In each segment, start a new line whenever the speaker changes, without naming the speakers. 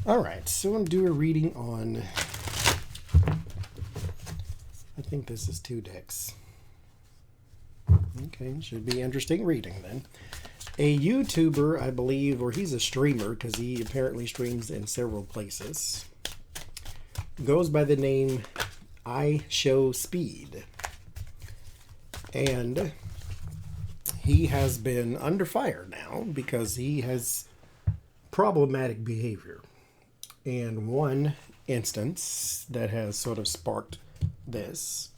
All right, so I'm going to do a reading on, I think this is 2 decks. Okay, should be interesting reading then. A YouTuber, I believe, or he's a streamer because he apparently streams in several places, goes by the name I Show Speed. And he has been under fire now because he has problematic behavior. And one instance that has sort of sparked this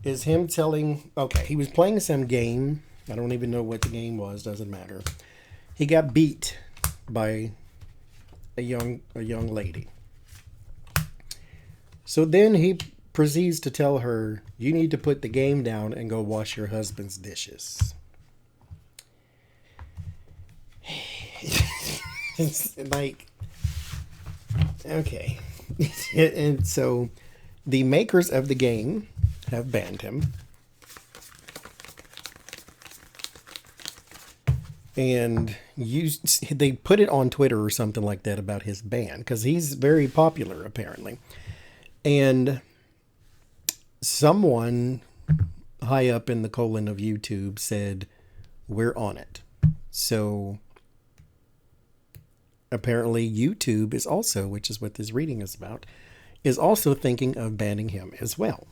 is him telling, okay, he was playing some game. I don't even know what the game was, doesn't matter. He got beat by a young lady. So then he proceeds to tell her, you need to put the game down and go wash your husband's dishes. It's like, okay. And so the makers of the game have banned him. And they put it on Twitter or something like that about his ban because he's very popular apparently. And someone high up in the colon of YouTube said, we're on it. So apparently YouTube is also, which is what this reading is about, is also thinking of banning him as well.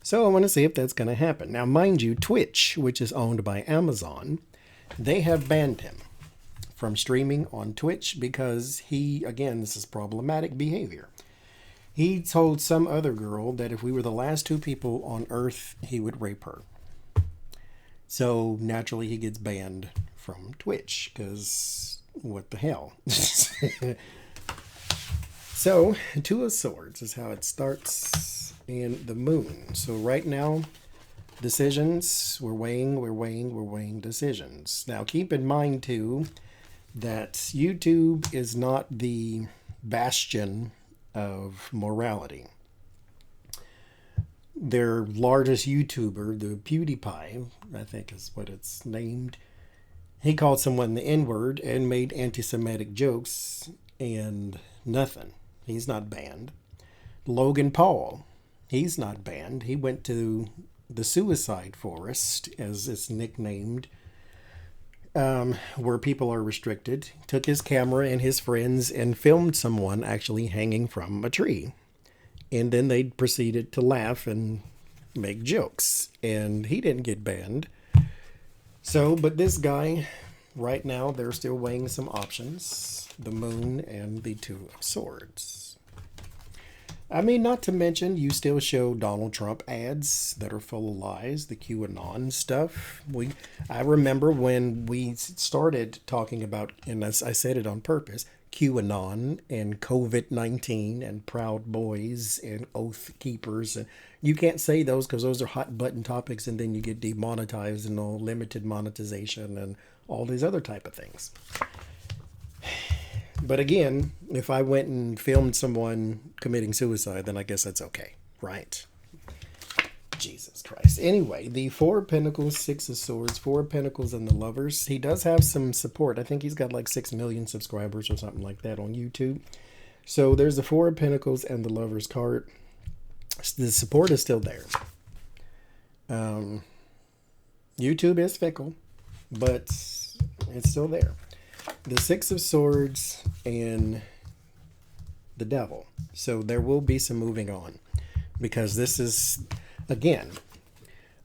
So I want to see if that's going to happen. Now, mind you, Twitch, which is owned by Amazon, they have banned him from streaming on Twitch because he, again, this is problematic behavior. He told some other girl that if we were the last 2 people on Earth, he would rape her. So naturally he gets banned from Twitch because what the hell? So 2 of Swords is how it starts, and the Moon. So right now, decisions, we're weighing decisions. Now keep in mind too that YouTube is not the bastion of morality. Their largest YouTuber, the PewDiePie, I think is what it's named, he called someone the N-word and made anti-Semitic jokes and nothing. He's not banned. Logan Paul, he's not banned. He went to the suicide forest, as it's nicknamed, where people are restricted, took his camera and his friends and filmed someone actually hanging from a tree. And then they proceeded to laugh and make jokes. And he didn't get banned. So, but this guy, right now, they're still weighing some options. The Moon and the 2 of Swords. I mean, not to mention, you still show Donald Trump ads that are full of lies, the QAnon stuff. I remember when we started talking about, and I said it on purpose, QAnon and COVID-19 and Proud Boys and Oath Keepers. And you can't say those because those are hot button topics, and then you get demonetized and all limited monetization and all these other type of things. But again, if I went and filmed someone committing suicide, then I guess that's okay, right? Jesus Christ. Anyway, the 4 of Pentacles, 6 of Swords, 4 of Pentacles, and the Lovers. He does have some support. I think he's got like 6 million subscribers or something like that on YouTube. So there's the 4 of Pentacles and the Lovers card. The support is still there. YouTube is fickle, but it's still there. The 6 of Swords and the Devil. So there will be some moving on because this is, again,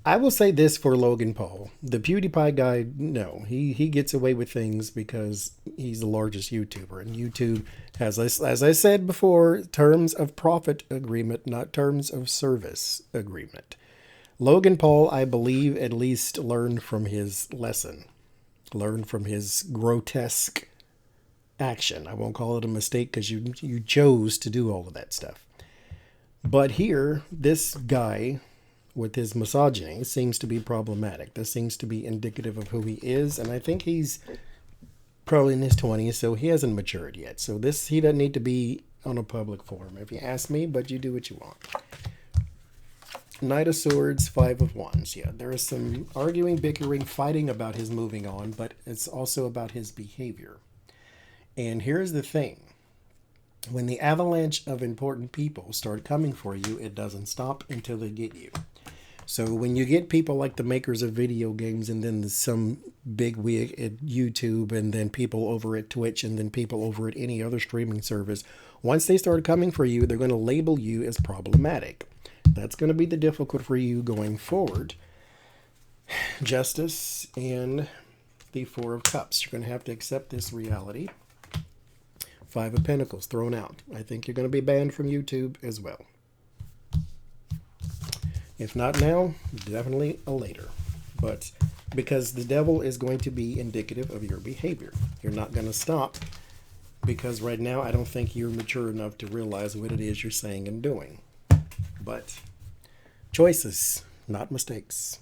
I will say this for Logan Paul. The PewDiePie guy, no, he gets away with things because he's the largest YouTuber. And YouTube has, as I said before, terms of profit agreement, not terms of service agreement. Logan Paul, I believe, at least learned from his lesson. Learn from his grotesque action. I won't call it a mistake because you chose to do all of that stuff. But here, this guy with his misogyny seems to be problematic. This seems to be indicative of who he is, and I think he's probably in his 20s, so he hasn't matured yet. So he doesn't need to be on a public forum, if you ask me, but you do what you want. Knight of Swords, 5 of Wands. Yeah, there is some arguing, bickering, fighting about his moving on, but it's also about his behavior. And here's the thing. When the avalanche of important people start coming for you, it doesn't stop until they get you. So when you get people like the makers of video games, and then some big wig at YouTube, and then people over at Twitch, and then people over at any other streaming service, once they start coming for you, they're going to label you as problematic. That's going to be the difficult for you going forward. Justice and the Four of Cups. You're going to have to accept this reality. Five of Pentacles thrown out. I think you're going to be banned from YouTube as well. If not now, definitely a later. But because the Devil is going to be indicative of your behavior. You're not going to stop, because right now I don't think you're mature enough to realize what it is you're saying and doing. But choices, not mistakes.